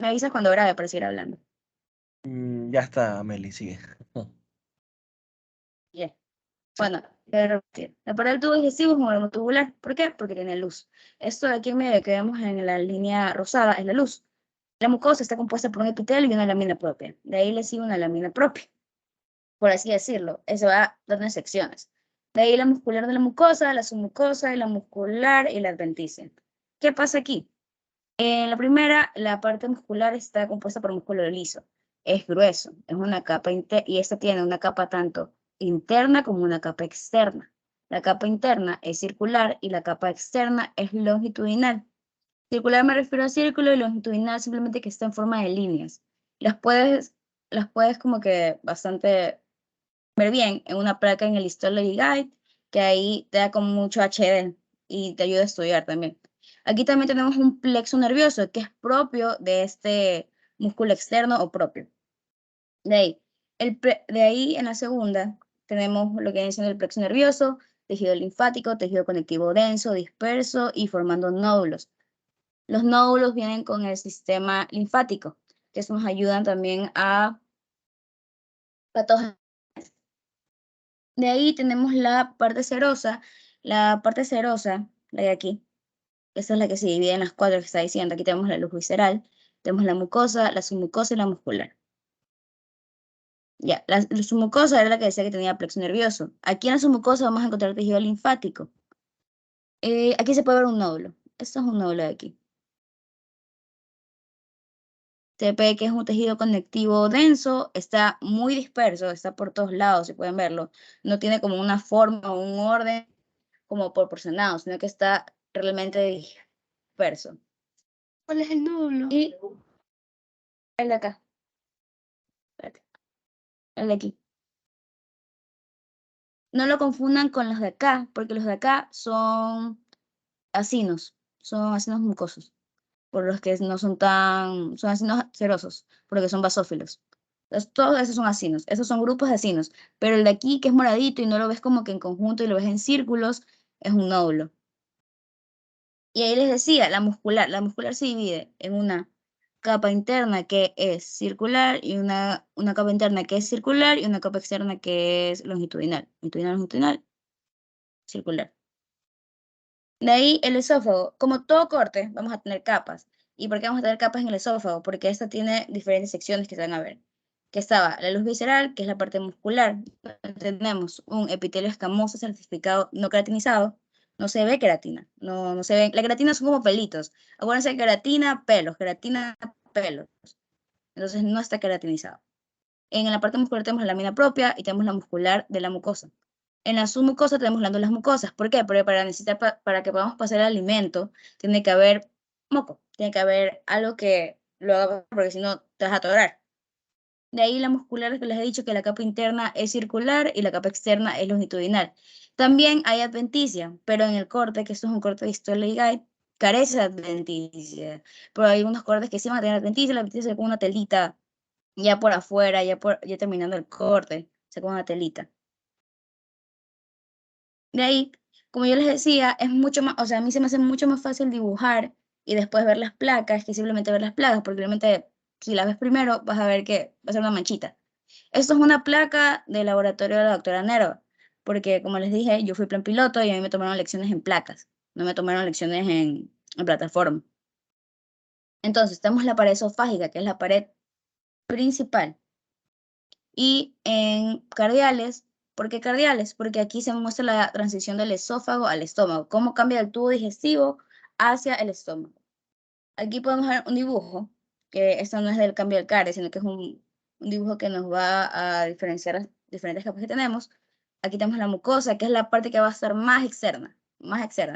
Me avisas cuando grabe para seguir hablando. Ya está, Meli, sigue. Bien. Sí. Bueno, voy a repetir. La pared del tubo digestivo es un órgano tubular. ¿Por qué? Porque tiene luz. Esto de aquí en medio que vemos en la línea rosada es la luz. La mucosa está compuesta por un epitelio y una lámina propia. De ahí le sigue una lámina propia, por así decirlo. Eso va dando en secciones. De ahí la muscular de la mucosa, la submucosa y la muscular y la adventicia. ¿Qué pasa aquí? En la primera, la parte muscular está compuesta por músculo liso. Es grueso, es una capa y esta tiene una capa tanto interna como una capa externa. La capa interna es circular y la capa externa es longitudinal. Circular me refiero a círculo y longitudinal simplemente que está en forma de líneas. Las puedes, las puedes como que bastante ver bien en una placa en el Histology Guide, que ahí te da como mucho HD y te ayuda a estudiar también. Aquí también tenemos un plexo nervioso que es propio de este músculo externo o propio. De ahí, de ahí en la segunda tenemos lo que viene siendo el plexo nervioso, tejido linfático, tejido conectivo denso, disperso y formando nódulos. Los nódulos vienen con el sistema linfático, que eso nos ayudan también a patógenos. De ahí tenemos la parte serosa. La parte serosa, la de aquí, esa es la que se divide en las cuatro que está diciendo. Aquí tenemos la luz visceral, tenemos la mucosa, la submucosa y la muscular. Ya, la submucosa era la que decía que tenía plexo nervioso. Aquí en la submucosa vamos a encontrar tejido linfático. Aquí se puede ver un nódulo. Esto es un nódulo de aquí. TP, que es un tejido conectivo denso, está muy disperso, está por todos lados, si pueden verlo. No tiene como una forma o un orden como proporcionado, sino que está realmente disperso. ¿Cuál es el nódulo? Y el de acá, espérate, el de aquí. No lo confundan con los de acá, porque los de acá son acinos mucosos, por los que no son tan, son acinos serosos, porque son basófilos. Entonces, todos esos son acinos, esos son grupos de acinos, pero el de aquí, que es moradito y no lo ves como que en conjunto y lo ves en círculos, es un nódulo. Y ahí les decía, la muscular se divide en una capa interna que es circular y una capa interna que es circular y una capa externa que es longitudinal. Longitudinal, longitudinal, circular. De ahí el esófago, como todo corte, vamos a tener capas. ¿Y por qué vamos a tener capas en el esófago? Porque esta tiene diferentes secciones que se van a ver. Que estaba la luz visceral, que es la parte muscular. Tenemos un epitelio escamoso certificado no queratinizado. No se ve queratina. No se ve. La queratina son como pelitos. Acuérdense, queratina, pelos. Queratina, pelos. Entonces no está queratinizado. En la parte muscular tenemos la lámina propia y tenemos la muscular de la mucosa. En la submucosa tenemos glándulas mucosas. ¿Por qué? Porque para que podamos pasar el alimento, tiene que haber moco, tiene que haber algo que lo haga, porque si no te vas a atorar. De ahí la muscular, que les he dicho que la capa interna es circular y la capa externa es longitudinal. También hay adventicia, pero en el corte, que esto es un corte de Histology Guide, carece de adventicia. Pero hay unos cortes que sí van a tener adventicia, la adventicia se pone una telita ya por afuera, ya terminando el corte, se pone una telita. De ahí, como yo les decía, es mucho más, o sea, a mí se me hace mucho más fácil dibujar y después ver las placas que simplemente ver las placas, porque realmente si las ves primero vas a ver que va a ser una manchita. Esto es una placa del laboratorio de la doctora Nerva, porque como les dije, yo fui plan piloto y a mí me tomaron lecciones en placas, no me tomaron lecciones en plataforma. Entonces, tenemos la pared esofágica, que es la pared principal. Y en cardiales, ¿por qué cardiales? Porque aquí se muestra la transición del esófago al estómago, cómo cambia el tubo digestivo hacia el estómago. Aquí podemos ver un dibujo, que esto no es del cambio del cardio, sino que es un dibujo que nos va a diferenciar las diferentes capas que tenemos. Aquí tenemos la mucosa, que es la parte que va a estar más externa,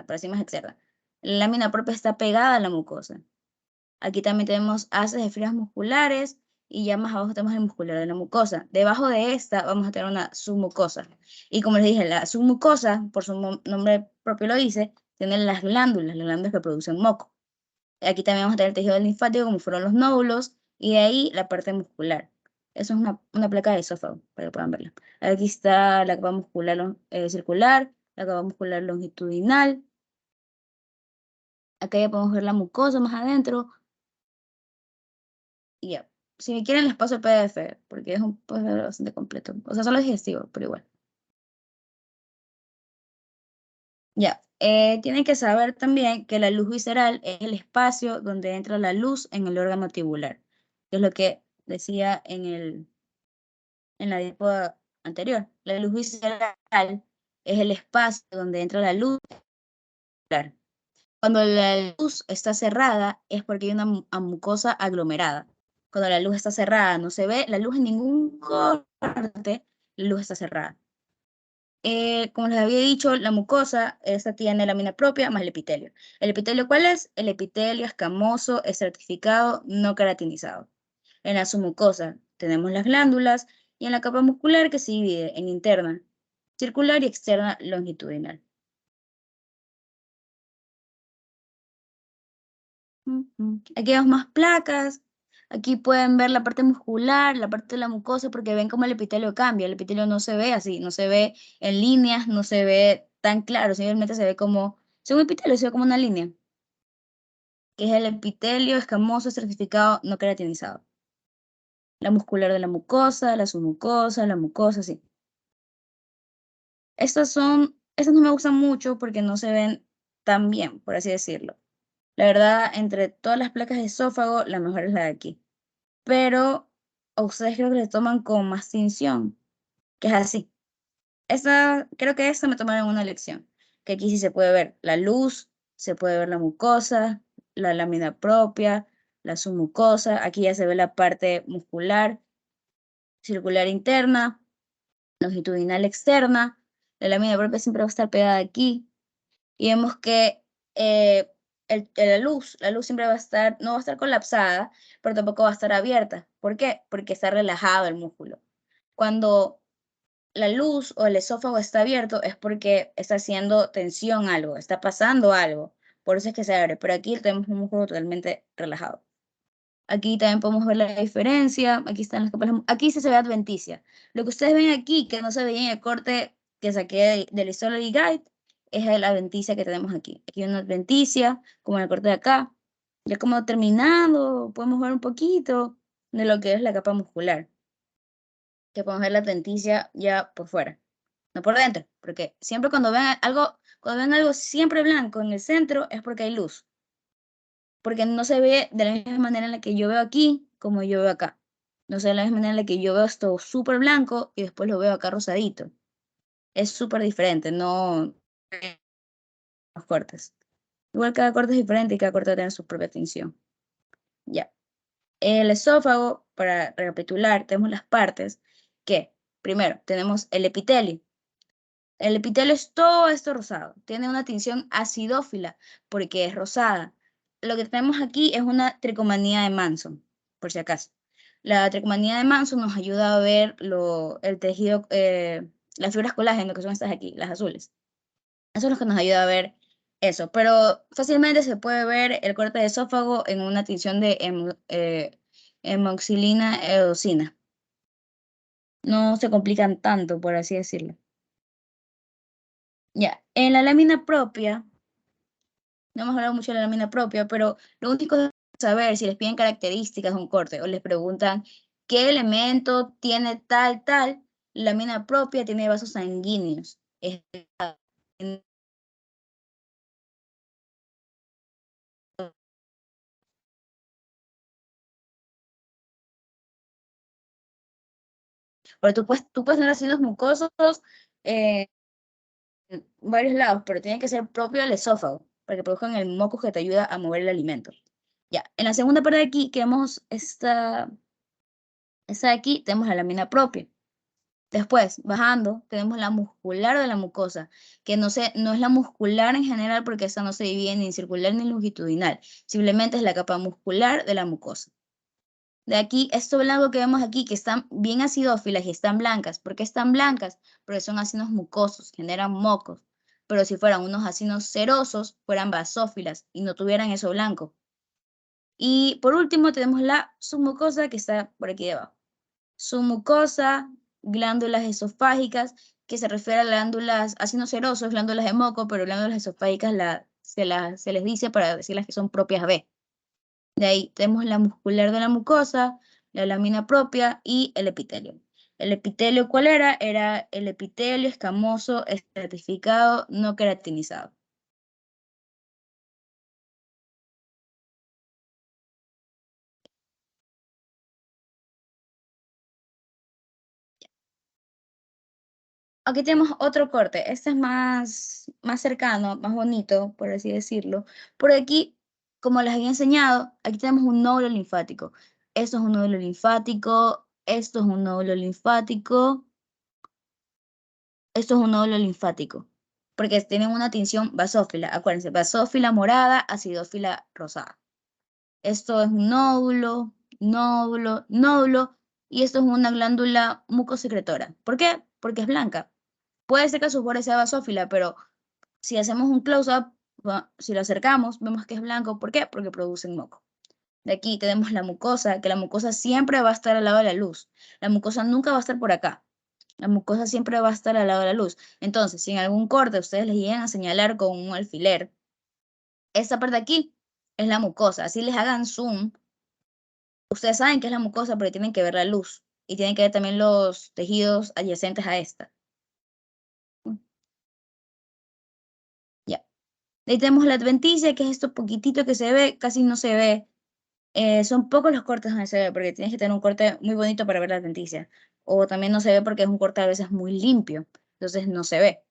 pero sí más externa. La lámina propia está pegada a la mucosa. Aquí también tenemos haces de fibras musculares y ya más abajo tenemos el muscular de la mucosa. Debajo de esta vamos a tener una submucosa. Y como les dije, la submucosa, por su nombre propio lo dice, tiene las glándulas que producen moco. Aquí también vamos a tener el tejido linfático, como fueron los nódulos, y de ahí la parte muscular. Eso es una placa de esófago, para que puedan verla. Aquí está la capa muscular circular, la capa muscular longitudinal. Acá ya podemos ver la mucosa más adentro. Y ya. Si quieren les paso el PDF, porque es un PDF bastante completo. O sea, solo es digestivo, pero igual. Ya. Tienen que saber también que la luz visceral es el espacio donde entra la luz en el órgano tibular, que es lo que decía en la diapo anterior. La luz visceral es el espacio donde entra la luz tibular. Cuando la luz está cerrada es porque hay una mucosa aglomerada. Cuando la luz está cerrada no se ve la luz en ningún corte, la luz está cerrada. Como les había dicho, la mucosa, esta tiene lámina propia más el epitelio. ¿El epitelio cuál es? El epitelio escamoso, estratificado, no queratinizado. En la submucosa tenemos las glándulas y en la capa muscular que se divide en interna, circular y externa longitudinal. Aquí vemos más placas. Aquí pueden ver la parte muscular, la parte de la mucosa, porque ven cómo el epitelio cambia. El epitelio no se ve así, no se ve en líneas, no se ve tan claro, simplemente se ve como, según epitelio, se ve como una línea, que es el epitelio escamoso estratificado no queratinizado. La muscular de la mucosa, la submucosa, la mucosa, sí. Estas no me gustan mucho porque no se ven tan bien, por así decirlo. La verdad, entre todas las placas de esófago, la mejor es la de aquí. Pero a ustedes creo que le toman con más tinción, que es así. Creo que esta me tomaron una lección, que aquí sí se puede ver la luz, se puede ver la mucosa, la lámina propia, la submucosa, aquí ya se ve la parte muscular, circular interna, longitudinal externa, la lámina propia siempre va a estar pegada aquí, y vemos que la luz siempre va a estar, no va a estar colapsada, pero tampoco va a estar abierta. ¿Por qué? Porque está relajado el músculo. Cuando la luz o el esófago está abierto es porque está haciendo tensión algo, está pasando algo. Por eso es que se abre. Pero aquí tenemos un músculo totalmente relajado. Aquí también podemos ver la diferencia. Aquí están las capas. Aquí sí se ve adventicia. Lo que ustedes ven aquí, que no se veía en el corte que saqué del Histology Guide, es la adventicia que tenemos aquí. Aquí hay una adventicia, como en el corte de acá. Ya como terminando, podemos ver un poquito de lo que es la capa muscular. Que podemos ver la adventicia ya por fuera, no por dentro. Porque siempre cuando ven algo siempre blanco en el centro es porque hay luz, porque no se ve de la misma manera en la que yo veo aquí como yo veo acá. No se ve de la misma manera en la que yo veo esto súper blanco y después lo veo acá rosadito. Es súper diferente, no los cortes. Igual cada corte es diferente y cada corte tiene su propia tinción. Ya. El esófago, para recapitular, tenemos las partes que, primero, tenemos el epitelio. El epitelio es todo esto rosado. Tiene una tinción acidófila porque es rosada. Lo que tenemos aquí es una tricomanía de Manson, por si acaso. La tricomanía de Manson nos ayuda a ver el tejido, las fibras colágeno, que son estas aquí, las azules. Eso es lo que nos ayuda a ver eso. Pero fácilmente se puede ver el corte de esófago en una tinción de hemoxilina eosina. No se complican tanto, por así decirlo. Ya, en la lámina propia, no hemos hablado mucho de la lámina propia, pero lo único es saber si les piden características de un corte o les preguntan qué elemento tiene tal, lámina propia tiene vasos sanguíneos. Pero tú puedes tener ácidos mucosos en varios lados, pero tiene que ser propio del esófago, para que produzcan el moco que te ayuda a mover el alimento. Ya, en la segunda parte de aquí, que vemos esta de aquí, tenemos la lámina propia. Después, bajando, tenemos la muscular de la mucosa, que no es la muscular en general porque esa no se divide ni en circular ni longitudinal, simplemente es la capa muscular de la mucosa. De aquí, esto blanco que vemos aquí, que están bien acidófilas y están blancas. ¿Por qué están blancas? Porque son ácidos mucosos, generan mocos. Pero si fueran unos ácidos serosos, fueran basófilas y no tuvieran eso blanco. Y por último, tenemos la submucosa que está por aquí debajo. Submucosa, glándulas esofágicas, que se refiere a glándulas ácidos serosos, glándulas de moco, pero glándulas esofágicas se les dice para decirles que son propias B. De ahí tenemos la muscular de la mucosa, la lámina propia y el epitelio. ¿El epitelio cuál era? Era el epitelio escamoso estratificado no queratinizado. Aquí tenemos otro corte. Este es más cercano, más bonito, por así decirlo. Por aquí, como les había enseñado, aquí tenemos un nódulo linfático. Esto es un nódulo linfático, esto es un nódulo linfático, esto es un nódulo linfático, porque tienen una tinción basófila. Acuérdense, basófila morada, acidófila rosada. Esto es un nódulo, nódulo, nódulo, y esto es una glándula mucosecretora. ¿Por qué? Porque es blanca. Puede ser que su borde sea basófila, pero si hacemos un close-up, si lo acercamos, vemos que es blanco. ¿Por qué? Porque producen moco. De aquí tenemos la mucosa, que la mucosa siempre va a estar al lado de la luz. La mucosa nunca va a estar por acá. La mucosa siempre va a estar al lado de la luz. Entonces, si en algún corte ustedes les llegan a señalar con un alfiler, esta parte de aquí es la mucosa. Así les hagan zoom. Ustedes saben que es la mucosa, pero tienen que ver la luz. Y tienen que ver también los tejidos adyacentes a esta. Ya. Ahí tenemos la adventicia, que es esto poquitito que se ve, casi no se ve. Son pocos los cortes donde se ve, porque tienes que tener un corte muy bonito para ver la adventicia. O también no se ve porque es un corte a veces muy limpio, entonces no se ve.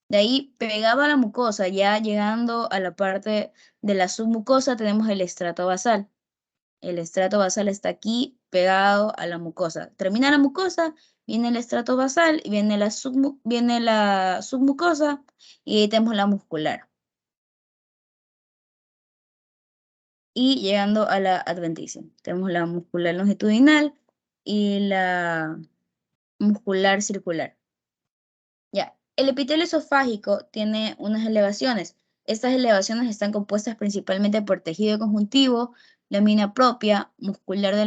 De ahí, pegado a la mucosa, ya llegando a la parte de la submucosa, tenemos el estrato basal. El estrato basal está aquí pegado a la mucosa. Termina la mucosa, viene el estrato basal, y viene viene la submucosa, y ahí tenemos la muscular. Y llegando a la adventicia, tenemos la muscular longitudinal y la muscular circular. Ya, el epitelio esofágico tiene unas elevaciones. Estas elevaciones están compuestas principalmente por tejido conjuntivo, lámina propia, muscular de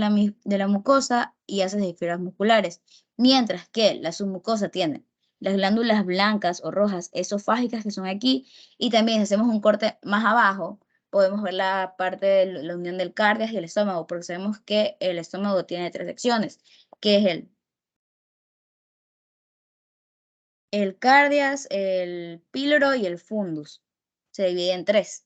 la mucosa y haces de fibras musculares, mientras que la submucosa tiene las glándulas blancas o rojas esofágicas que son aquí, y también si hacemos un corte más abajo, podemos ver la parte de la unión del cardias y el estómago, porque sabemos que el estómago tiene tres secciones, que es el cardias, el píloro y el fundus. Se divide en tres.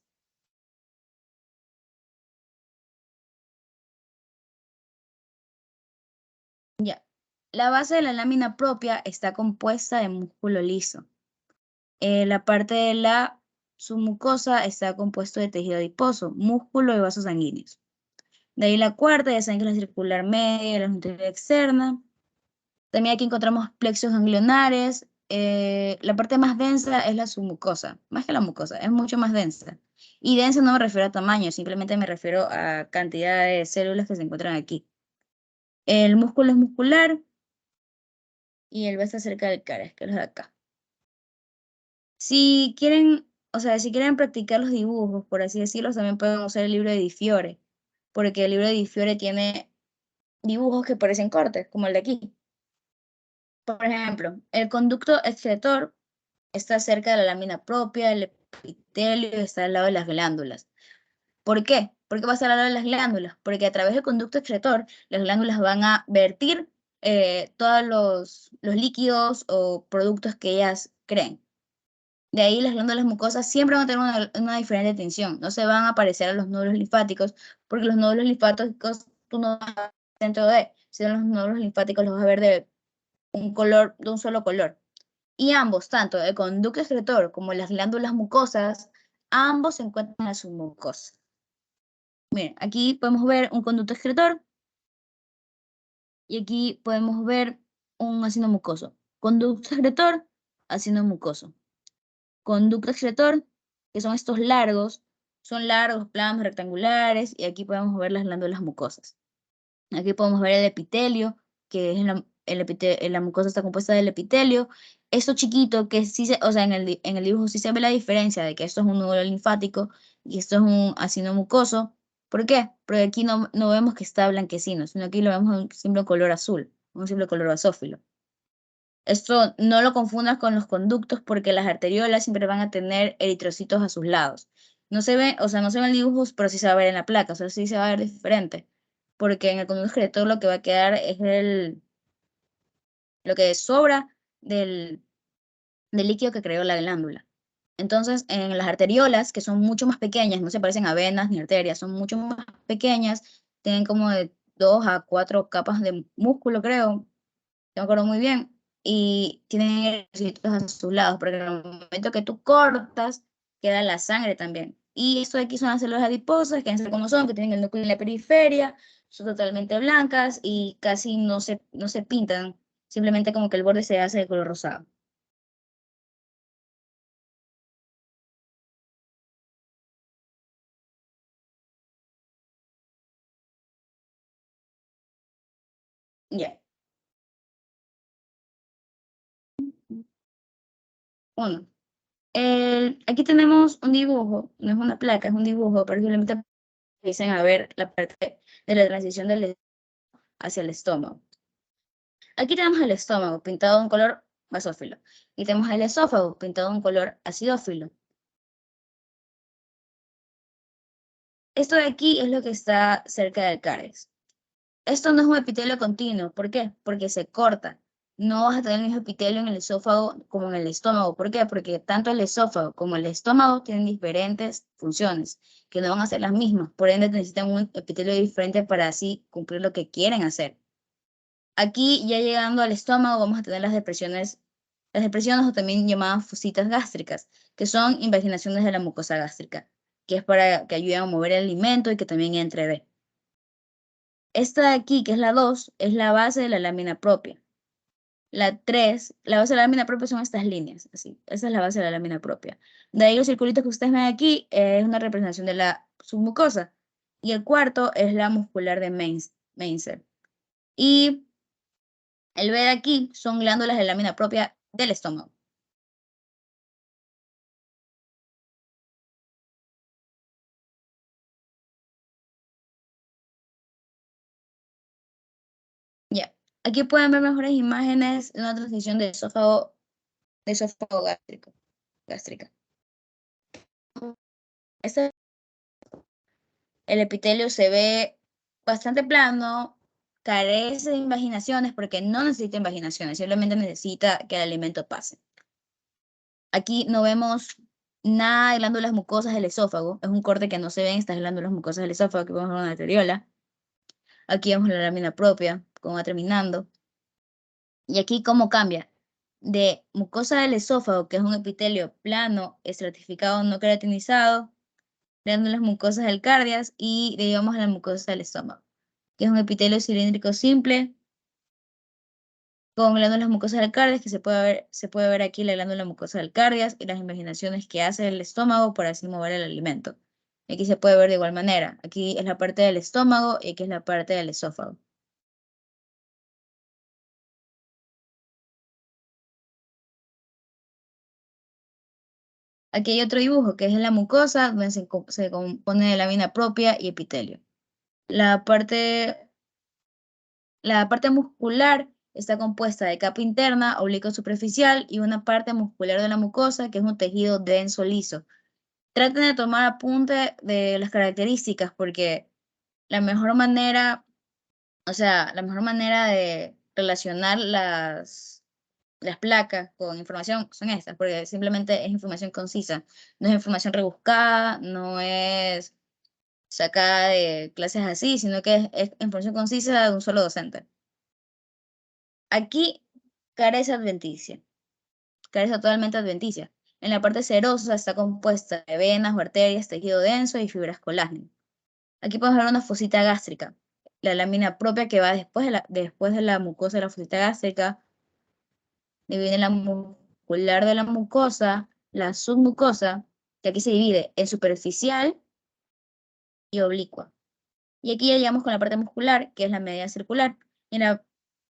Ya. La base de la lámina propia está compuesta de músculo liso. La parte de la submucosa está compuesto de tejido adiposo, músculo y vasos sanguíneos. De ahí la cuarta, ya saben que es la circular media, la longitudinal externa. También aquí encontramos plexos ganglionares. La parte más densa es la submucosa, más que la mucosa, es mucho más densa. Y densa no me refiero a tamaño, simplemente me refiero a cantidad de células que se encuentran aquí. El músculo es muscular y el va a estar cerca del cárex, que es lo de acá. Si quieren, o sea, si quieren practicar los dibujos, por así decirlo, también pueden usar el libro de Di Fiore, porque el libro de Di Fiore tiene dibujos que parecen cortes, como el de aquí. Por ejemplo, el conducto excretor está cerca de la lámina propia, el epitelio está al lado de las glándulas. ¿Por qué? ¿Por qué va a estar al lado de las glándulas? Porque a través del conducto excretor, las glándulas van a vertir todos los líquidos o productos que ellas creen. De ahí las glándulas mucosas siempre van a tener una diferente tensión. No se van a parecer a los nódulos linfáticos, porque los nódulos linfáticos tú no vas a ver dentro de, sino los nódulos linfáticos los vas a ver de un color, de un solo color. Y ambos, tanto el conducto excretor como las glándulas mucosas, ambos se encuentran en la submucosa. Miren, aquí podemos ver un conducto excretor y aquí podemos ver un ácido mucoso. Conducto excretor, ácido mucoso. Conducto excretor, que son estos largos, son largos, planos, rectangulares, y aquí podemos ver las glándulas mucosas. Aquí podemos ver el epitelio, que es la mucosa está compuesta del epitelio. Esto chiquito, que sí o sea, en el dibujo sí se ve la diferencia de que esto es un nódulo linfático y esto es un ácido mucoso. ¿Por qué? Porque aquí no vemos que está blanquecino, sino aquí lo vemos en un simple color azul, un simple color basófilo. Esto no lo confundas con los conductos porque las arteriolas siempre van a tener eritrocitos a sus lados, No se ve, o sea, no se ven dibujos, pero sí se va a ver en la placa, o sea, sí se va a ver diferente. Porque en el conducto excretor lo que va a quedar es lo que sobra del, del líquido que creó la glándula. Entonces, en las arteriolas, que son mucho más pequeñas, no se parecen a venas ni arterias, son mucho más pequeñas, tienen como de 2 a 4 capas de músculo, creo, no me acuerdo muy bien, y tienen eritrocitos a sus lados, porque en el momento que tú cortas, queda la sangre también. Y esto de aquí son las células adiposas, que como son, que tienen el núcleo en la periferia, son totalmente blancas y casi no se pintan, simplemente como que el borde se hace de color rosado. Ya. Uno. Aquí tenemos un dibujo, no es una placa, es un dibujo, pero simplemente dicen a ver la parte de la transición hacia el estómago. Aquí tenemos el estómago pintado en color basófilo y tenemos el esófago pintado en color acidófilo. Esto de aquí es lo que está cerca del cárex. Esto no es un epitelio continuo. ¿Por qué? Porque se corta. No vas a tener el mismo epitelio en el esófago como en el estómago. ¿Por qué? Porque tanto el esófago como el estómago tienen diferentes funciones que no van a ser las mismas. Por ende, necesitan un epitelio diferente para así cumplir lo que quieren hacer. Aquí, ya llegando al estómago, vamos a tener las depresiones o también llamadas fositas gástricas, que son invaginaciones de la mucosa gástrica, que es para que ayuden a mover el alimento y que también entre B. Esta de aquí, que es la 2, es la base de la lámina propia. La 3, la base de la lámina propia son estas líneas, así. Esa es la base de la lámina propia. De ahí los circulitos que ustedes ven aquí es una representación de la submucosa. Y el cuarto es la muscular de Mainzer. Y el B de aquí son glándulas de lámina propia del estómago. Ya. Aquí pueden ver mejores imágenes de una transición de esófago gástrica. El epitelio se ve bastante plano, carece de invaginaciones porque no necesita invaginaciones, simplemente necesita que el alimento pase. Aquí no vemos nada de glándulas mucosas del esófago, es un corte que no se ven estas glándulas mucosas del esófago, que vemos en una arteriola. Aquí vemos la lámina propia, cómo va terminando. Y aquí cómo cambia de mucosa del esófago, que es un epitelio plano, estratificado, no queratinizado, glándulas mucosas del cardias, y le llevamos a la mucosa del estómago, que es un epitelio cilíndrico simple con glándulas mucosas del cardias, que se puede ver aquí la glándula mucosa del cardias y las invaginaciones que hace el estómago para así mover el alimento. Aquí se puede ver de igual manera. Aquí es la parte del estómago y aquí es la parte del esófago. Aquí hay otro dibujo que es la mucosa, donde se compone de lámina propia y epitelio. La parte muscular está compuesta de capa interna, oblicuo superficial y una parte muscular de la mucosa, que es un tejido denso liso. Traten de tomar apunte de las características porque la mejor manera, la mejor manera de relacionar las placas con información son estas, porque simplemente es información concisa, no es información rebuscada, no es sacada de clases así, sino que es información concisa de un solo docente. Aquí carece adventicia, carece totalmente adventicia. En la parte serosa está compuesta de venas o arterias, tejido denso y fibras colágeno. Aquí podemos ver una fosita gástrica, la lámina propia que va después de la mucosa de la fosita gástrica. Divide la muscular de la mucosa, la submucosa, que aquí se divide en superficial y oblicua. Y aquí ya llegamos con la parte muscular, que es la media circular. Y en la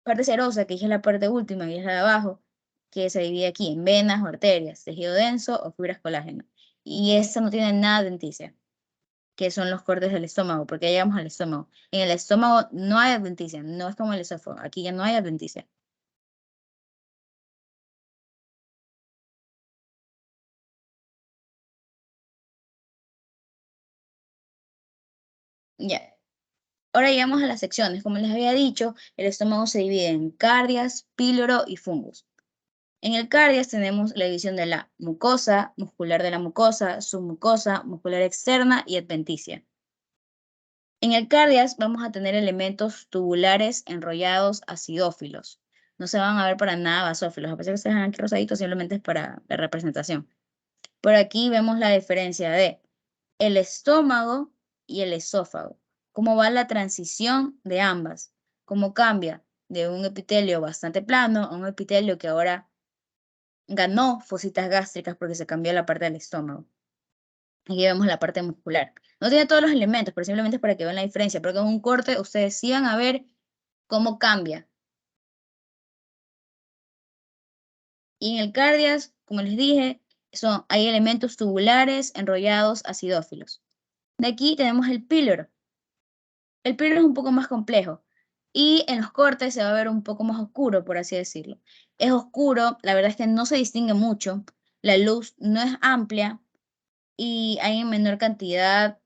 parte serosa, que es la parte última, y es la de abajo, que se divide aquí en venas o arterias, tejido denso o fibras colágeno. Y esta no tiene nada de adventicia, que son los cortes del estómago, porque ya llegamos al estómago. En el estómago no hay adventicia, no es como el esófago, aquí ya no hay adventicia. Ya. Ahora llegamos a las secciones. Como les había dicho, el estómago se divide en cardias, píloro y fungus. En el cardias tenemos la división de la mucosa, muscular de la mucosa, submucosa, muscular externa y adventicia. En el cardias vamos a tener elementos tubulares enrollados acidófilos. No se van a ver para nada basófilos, a pesar de que se vean aquí rosaditos, simplemente es para la representación. Por aquí vemos la diferencia de el estómago y el esófago. Cómo va la transición de ambas. Cómo cambia de un epitelio bastante plano a un epitelio que ahora ganó fositas gástricas porque se cambió la parte del estómago. Aquí vemos la parte muscular. No tiene todos los elementos, pero simplemente es para que vean la diferencia. Pero con un corte ustedes sí van a ver cómo cambia. Y en el cardias, como les dije, hay elementos tubulares enrollados acidófilos. De aquí tenemos el píloro. El píloro es un poco más complejo. Y en los cortes se va a ver un poco más oscuro, por así decirlo. Es oscuro, la verdad es que no se distingue mucho. La luz no es amplia y hay en menor cantidad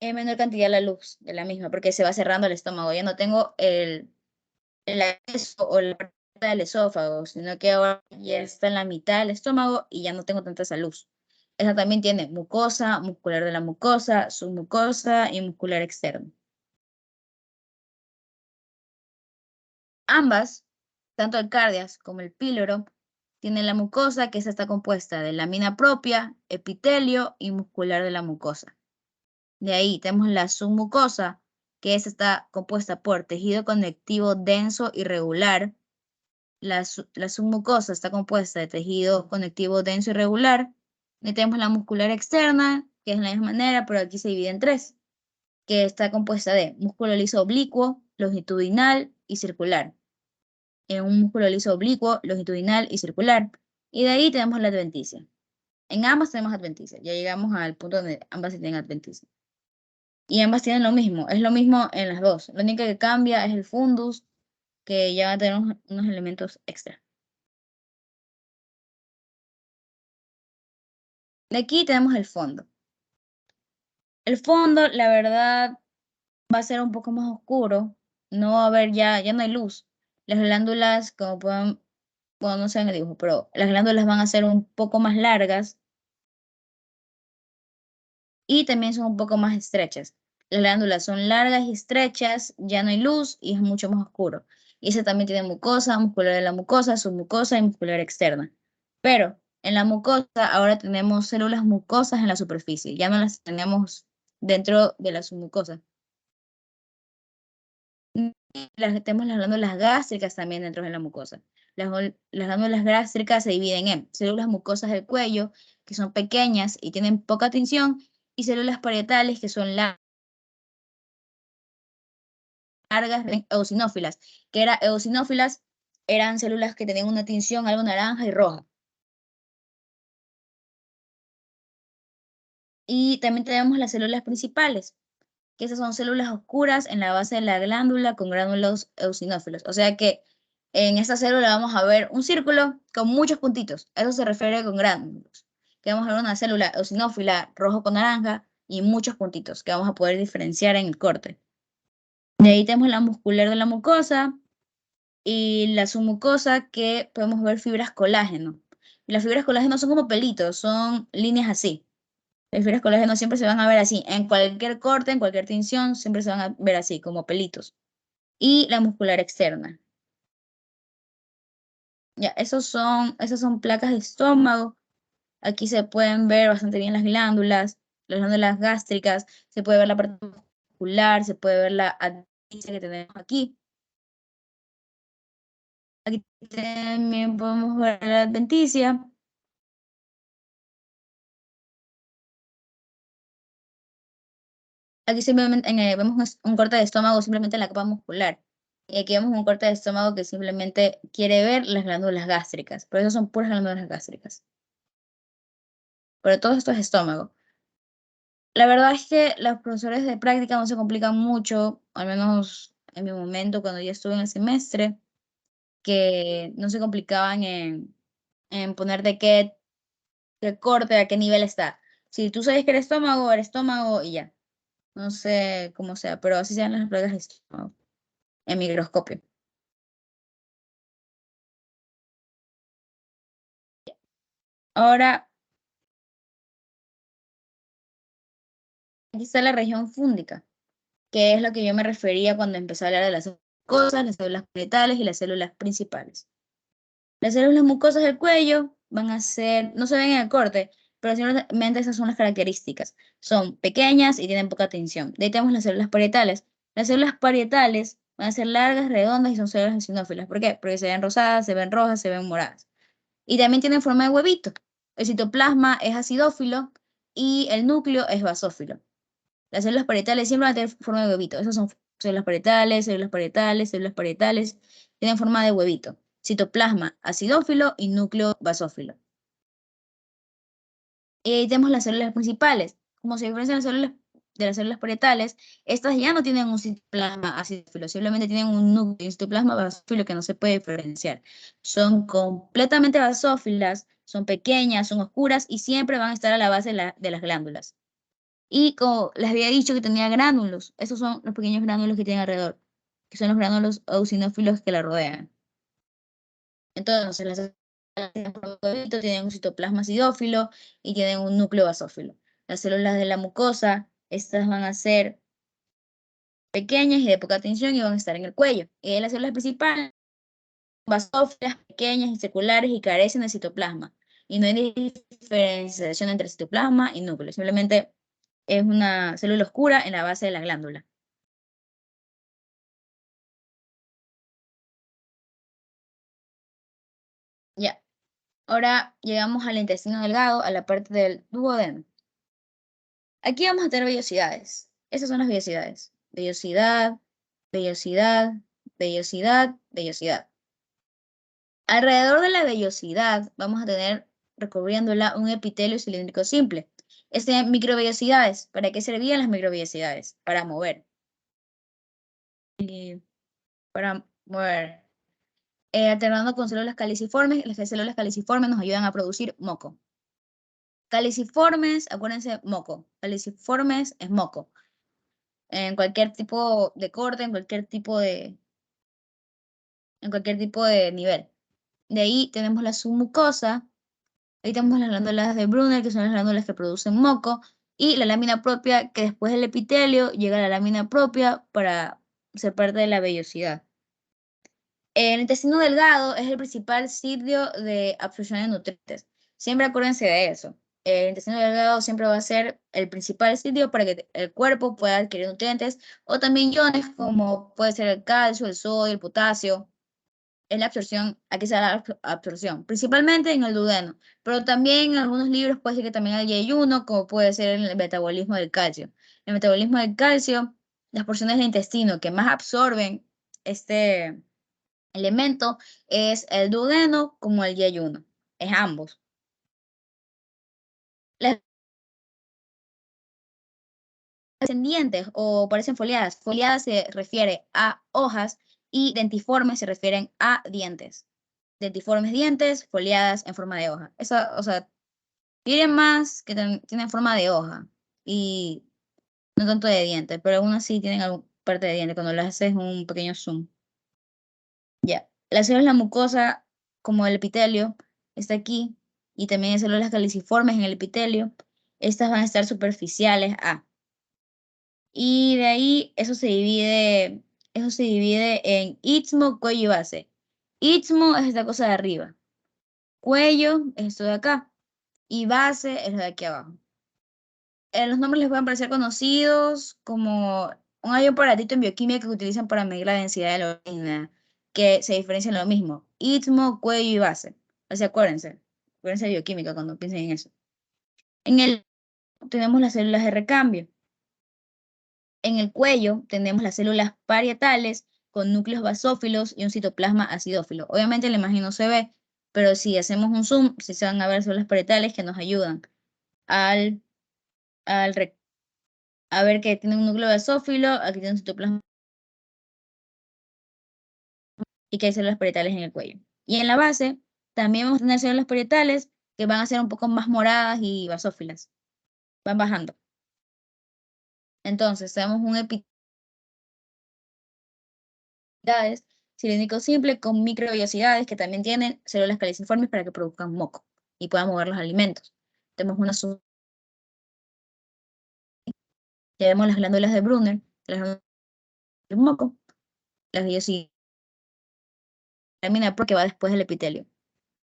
la luz de la misma, porque se va cerrando el estómago. Ya no tengo el acceso o la parte del esófago, sino que ahora ya está en la mitad del estómago y ya no tengo tanta esa luz. Esa también tiene mucosa, muscular de la mucosa, submucosa y muscular externo. Ambas, tanto el cardias como el píloro, tienen la mucosa, que esa está compuesta de lámina propia, epitelio y muscular de la mucosa. De ahí tenemos la submucosa, que esa está compuesta por tejido conectivo denso y regular. La submucosa está compuesta de tejido conectivo denso y regular. Y tenemos la muscular externa, que es de la misma manera, pero aquí se divide en tres, que está compuesta de músculo liso oblicuo, longitudinal y circular. Un músculo liso oblicuo, longitudinal y circular. Y de ahí tenemos la adventicia. En ambas tenemos adventicia. Ya llegamos al punto donde ambas tienen adventicia. Y ambas tienen lo mismo. Es lo mismo en las dos. Lo único que cambia es el fundus, que ya va a tener unos elementos extra. De aquí tenemos el fondo. El fondo, la verdad, va a ser un poco más oscuro. No va a haber ya no hay luz. Las glándulas, como pueden, bueno, no sé en el dibujo, pero las glándulas van a ser un poco más largas y también son un poco más estrechas. Las glándulas son largas y estrechas, ya no hay luz y es mucho más oscuro. Y ese también tiene mucosa, muscular de la mucosa, submucosa y muscular externa. Pero en la mucosa ahora tenemos células mucosas en la superficie, ya no las tenemos dentro de la submucosa. Y tenemos las glándulas gástricas también dentro de la mucosa. Las glándulas gástricas se dividen en células mucosas del cuello, que son pequeñas y tienen poca tinción, y células parietales, que son largas, eosinófilas, eosinófilas eran células que tenían una tinción algo naranja y roja. Y también tenemos las células principales, que esas son células oscuras en la base de la glándula con gránulos eosinófilos. O sea que en esta célula vamos a ver un círculo con muchos puntitos. Eso se refiere con gránulos. Que vamos a ver una célula eosinófila rojo con naranja y muchos puntitos que vamos a poder diferenciar en el corte. De ahí tenemos la muscular de la mucosa y la submucosa, que podemos ver fibras colágeno. Y las fibras colágeno son como pelitos, son líneas así. Las fibras colágeno siempre se van a ver así. En cualquier corte, en cualquier tinción, siempre se van a ver así, como pelitos. Y la muscular externa. Ya, esas son placas de estómago. Aquí se pueden ver bastante bien las glándulas gástricas, se puede ver la parte muscular, se puede ver la adventicia que tenemos aquí. Aquí también podemos ver la adventicia. Aquí simplemente vemos un corte de estómago simplemente en la capa muscular. Y aquí vemos un corte de estómago que simplemente quiere ver las glándulas gástricas. Por eso son puras glándulas gástricas. Pero todo esto es estómago. La verdad es que los profesores de práctica no se complican mucho, al menos en mi momento cuando ya estuve en el semestre, que no se complicaban en poner de qué corte, a qué nivel está. Si tú sabes que el estómago y ya. No sé cómo sea, pero así sean las plagas de estómago en microscopio. Ahora, aquí está la región fúndica, que es lo que yo me refería cuando empecé a hablar de las mucosas, las células parietales y las células principales. Las células mucosas del cuello van a ser, no se ven en el corte, pero simplemente esas son las características. Son pequeñas y tienen poca tensión. De ahí tenemos las células parietales. Las células parietales van a ser largas, redondas y son células eosinófilas. ¿Por qué? Porque se ven rosadas, se ven rojas, se ven moradas. Y también tienen forma de huevito. El citoplasma es acidófilo y el núcleo es basófilo. Las células parietales siempre van a tener forma de huevito. Esas son células parietales, células parietales, células parietales. Tienen forma de huevito. Citoplasma acidófilo y núcleo basófilo. Y ahí tenemos las células principales. Como se diferencian las células de las células parietales, estas ya no tienen un citoplasma acidófilo, simplemente tienen un núcleo y un citoplasma basófilo que no se puede diferenciar. Son completamente basófilas, son pequeñas, son oscuras y siempre van a estar a la base de las glándulas. Y como les había dicho que tenía gránulos, esos son los pequeños gránulos que tienen alrededor, que son los gránulos eosinófilos que la rodean. Entonces, las células tienen un citoplasma acidófilo y tienen un núcleo basófilo. Las células de la mucosa, estas van a ser pequeñas y de poca tensión y van a estar en el cuello. Y las células principales, basófilas, pequeñas y circulares y carecen de citoplasma. Y no hay diferenciación entre citoplasma y núcleo, simplemente es una célula oscura en la base de la glándula. Ya, ahora llegamos al intestino delgado, a la parte del duodeno. Aquí vamos a tener vellosidades. Esas son las vellosidades. Vellosidad, vellosidad, vellosidad, vellosidad. Alrededor de la vellosidad vamos a tener, recubriéndola, un epitelio cilíndrico simple. Microvellosidades. ¿Para qué servían las microvellosidades? Para mover. Para mover. Alternando con células caliciformes, las células caliciformes nos ayudan a producir moco. Caliciformes, acuérdense, moco. Caliciformes es moco. En cualquier tipo de corte, en cualquier tipo de nivel. De ahí tenemos la submucosa, ahí tenemos las glándulas de Brunner, que son las glándulas que producen moco, y la lámina propia, que después del epitelio llega a la lámina propia para ser parte de la vellosidad. El intestino delgado es el principal sitio de absorción de nutrientes. Siempre acuérdense de eso. El intestino delgado siempre va a ser el principal sitio para que el cuerpo pueda adquirir nutrientes o también iones como puede ser el calcio, el sodio, el potasio. Es la absorción, aquí se da la absorción, principalmente en el duodeno, pero también en algunos libros puede ser que también hay ayuno, como puede ser en el metabolismo del calcio. El metabolismo del calcio, las porciones del intestino que más absorben este elemento es el duodeno como el yeyuno, es ambos. Las descendientes o parecen foliadas, foliadas se refiere a hojas y dentiformes se refieren a dientes. Dentiformes dientes, foliadas en forma de hoja. Esa, o sea, tienen más que tienen forma de hoja y no tanto de diente, pero aún así tienen alguna parte de diente cuando le haces un pequeño zoom. Ya. Las células de la mucosa, como el epitelio, está aquí, y también hay células caliciformes en el epitelio. Estas van a estar superficiales a. Y de ahí eso se divide en istmo, cuello y base. Istmo es esta cosa de arriba. Cuello es esto de acá. Y base es lo de aquí abajo. Los nombres les pueden parecer conocidos como hay un aparatito en bioquímica que utilizan para medir la densidad de la orina, que se diferencian lo mismo, istmo, cuello y base. Así acuérdense de bioquímica cuando piensen en eso. En el tenemos las células de recambio. En el cuello tenemos las células parietales con núcleos basófilos y un citoplasma acidófilo. Obviamente la imagen no se ve, pero si hacemos un zoom, sí se van a ver células parietales que nos ayudan al, a ver que tiene un núcleo basófilo, aquí tiene un citoplasma y que hay células parietales en el cuello. Y en la base también vamos a tener células parietales que van a ser un poco más moradas y basófilas. van bajando. Entonces, tenemos un epitelio cilíndrico simple con microvellosidades que también tienen células caliciformes para que produzcan moco y puedan mover los alimentos. Tenemos una ya vemos las glándulas de Brunner, las glándulas del moco, las vellosidades, lámina propia que va después del epitelio.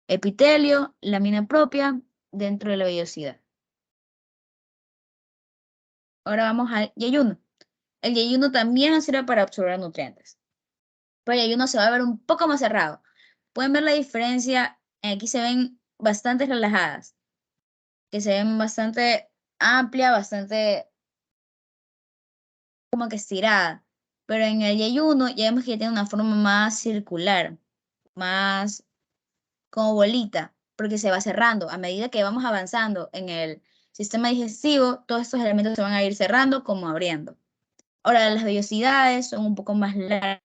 Epitelio, lámina propia dentro de la vellosidad. Ahora vamos al yeyuno. El yeyuno también sirve para absorber nutrientes. Pero el yeyuno se va a ver un poco más cerrado. Pueden ver la diferencia. Aquí se ven bastante relajadas, que se ven bastante amplia, bastante como que estirada. Pero en el yeyuno ya vemos que tiene una forma más circular, más como bolita, porque se va cerrando. A medida que vamos avanzando en el sistema digestivo, todos estos elementos se van a ir cerrando como abriendo. Ahora, las vellosidades son un poco más largas.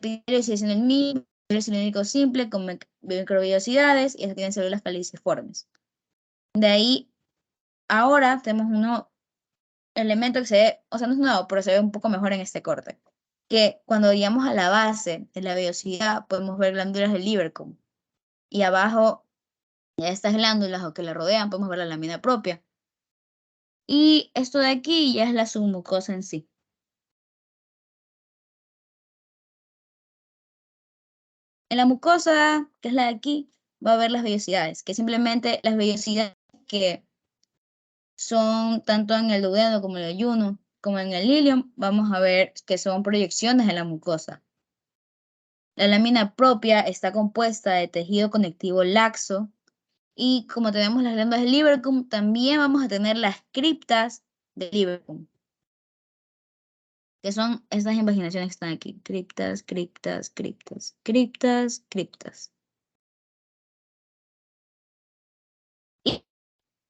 El epitelio sigue siendo el mismo, el epitelio cilíndrico simple con microvellosidades y estas tienen células caliciformes. De ahí, ahora tenemos un elemento que se ve, o sea, no es nuevo, pero se ve un poco mejor en este corte. Que cuando llegamos a la base de la vellosidad, podemos ver glándulas del Lieberkühn. Y abajo de estas glándulas o que la rodean, podemos ver la lámina propia. Y esto de aquí ya es la submucosa en sí. En la mucosa, que es la de aquí, va a haber las vellosidades, que simplemente las vellosidades que son tanto en el duodeno como en el yeyuno, como en el ilium, vamos a ver que son proyecciones de la mucosa. La lámina propia está compuesta de tejido conectivo laxo y como tenemos las glándulas del Lieberkühn, también vamos a tener las criptas del Lieberkühn, que son estas invaginaciones que están aquí. Criptas, criptas, criptas, criptas, criptas. Y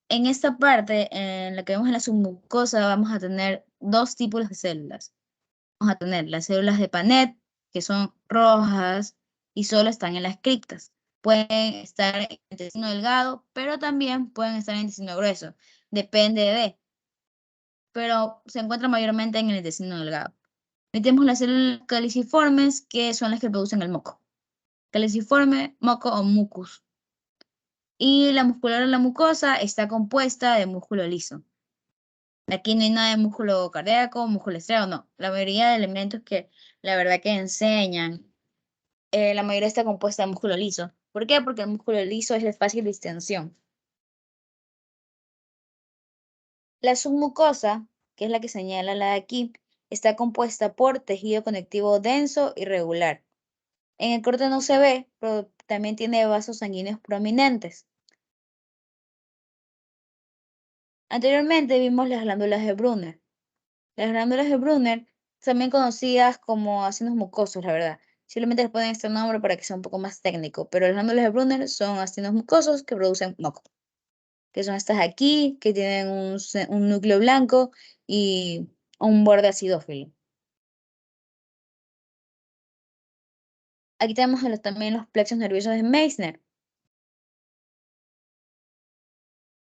en esta parte, en la que vemos en la submucosa, vamos a tener dos tipos de células. Vamos a tener las células de Panet, que son rojas y solo están en las criptas. Pueden estar en el intestino delgado, pero también pueden estar en el intestino grueso. Depende de, pero se encuentra mayormente en el intestino delgado. Y tenemos las células caliciformes, que son las que producen el moco. Caliciforme, moco o mucus. Y la muscular de la mucosa está compuesta de músculo liso. Aquí no hay nada de músculo cardíaco, músculo estriado, no. La mayoría de elementos que la verdad que enseñan, la mayoría está compuesta de músculo liso. ¿Por qué? Porque el músculo liso es de fácil distensión. La submucosa, que es la que señala la de aquí, está compuesta por tejido conectivo denso y regular. En el corte no se ve, pero también tiene vasos sanguíneos prominentes. Anteriormente vimos las glándulas de Brunner. Las glándulas de Brunner, también conocidas como ácidos mucosos, la verdad. Simplemente les ponen este nombre para que sea un poco más técnico, pero las glándulas de Brunner son ácidos mucosos que producen moco, que son estas aquí, que tienen un núcleo blanco y un borde acidófilo. Aquí tenemos también los plexos nerviosos de Meissner.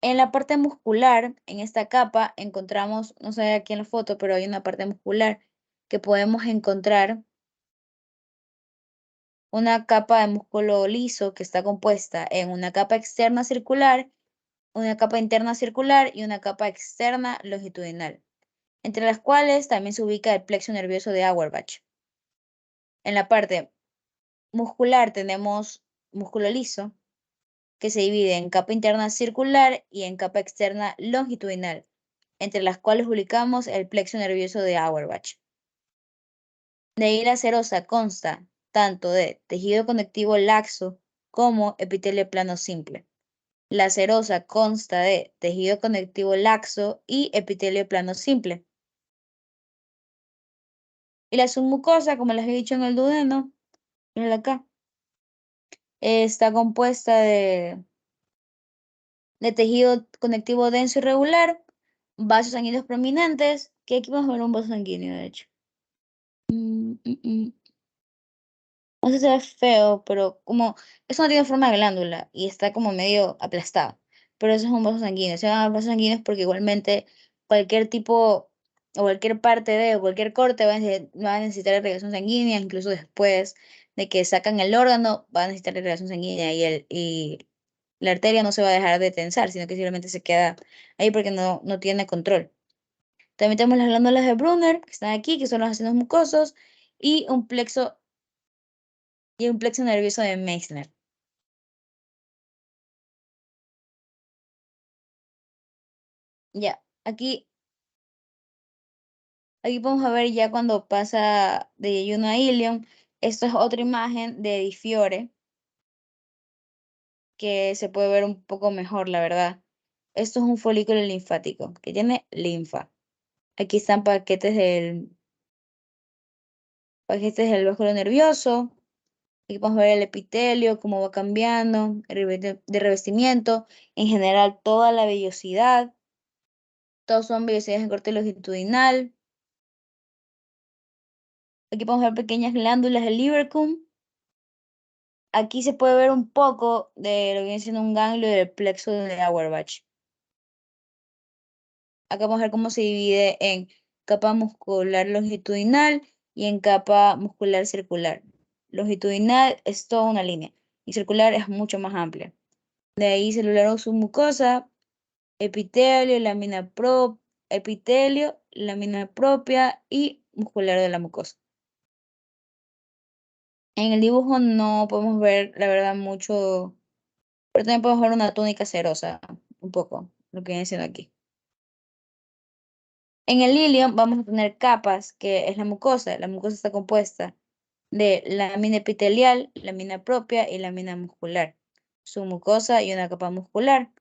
En la parte muscular, en esta capa, encontramos, no sé aquí en la foto, pero hay una parte muscular que podemos encontrar una capa de músculo liso que está compuesta en una capa externa circular, una capa interna circular y una capa externa longitudinal, entre las cuales también se ubica el plexo nervioso de Auerbach. En la parte muscular tenemos músculo liso, que se divide en capa interna circular y en capa externa longitudinal, entre las cuales ubicamos el plexo nervioso de Auerbach. De ahí la serosa consta tanto de tejido conectivo laxo como epitelio plano simple. La serosa consta de tejido conectivo laxo y epitelio plano simple. Y la submucosa, como les he dicho en el duodeno, miren acá, está compuesta de tejido conectivo denso y regular, vasos sanguíneos prominentes, que aquí vamos a ver un vaso sanguíneo, de hecho. No sé si se ve feo, pero como eso no tiene forma de glándula y está como medio aplastado. pero eso es un vaso sanguíneo. Se llaman vasos sanguíneos porque igualmente cualquier tipo o cualquier parte de o cualquier corte va a necesitar irrigación sanguínea, incluso después de que sacan el órgano, va a necesitar irrigación sanguínea y la arteria no se va a dejar de tensar, sino que simplemente se queda ahí porque no tiene control. También tenemos las glándulas de Brunner, que están aquí, que son los ácidos mucosos, y un plexo nervioso de Meissner. Ya, aquí podemos ver ya cuando pasa de Juno a Ilion. Esto es otra imagen de Edifiore, que se puede ver un poco mejor, la verdad. Esto es un folículo linfático que tiene linfa. Aquí están paquetes del músculo nervioso. Aquí podemos ver el epitelio, cómo va cambiando, de revestimiento, en general toda la vellosidad. Todos son vellosidades en corte longitudinal. Aquí podemos ver pequeñas glándulas del Lieberkühn. Aquí se puede ver un poco de lo que viene siendo un ganglio del plexo de Auerbach. Acá vamos a ver cómo se divide en capa muscular longitudinal y en capa muscular circular. Longitudinal es toda una línea y circular es mucho más amplia. De ahí celular o submucosa, epitelio, lámina propia y muscular de la mucosa. En el dibujo no podemos ver, la verdad, mucho, pero también podemos ver una túnica serosa, un poco, lo que viene siendo aquí. En el ilion vamos a tener capas, que es la mucosa. La mucosa está compuesta de lámina epitelial, lámina propia y lámina muscular. Su mucosa y una capa muscular.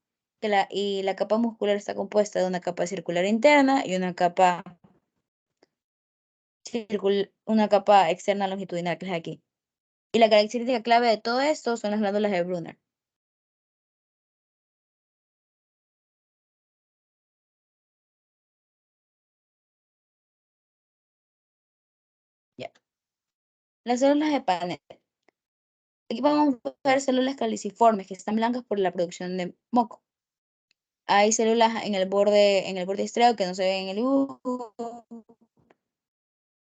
Y la capa muscular está compuesta de una capa circular interna y una capa externa longitudinal, que es aquí. Y la característica clave de todo esto son las glándulas de Brunner. Ya. Las células de Paneth. Aquí vamos a ver células caliciformes que están blancas por la producción de moco. Hay células en el borde estriado que no se ven en el dibujo.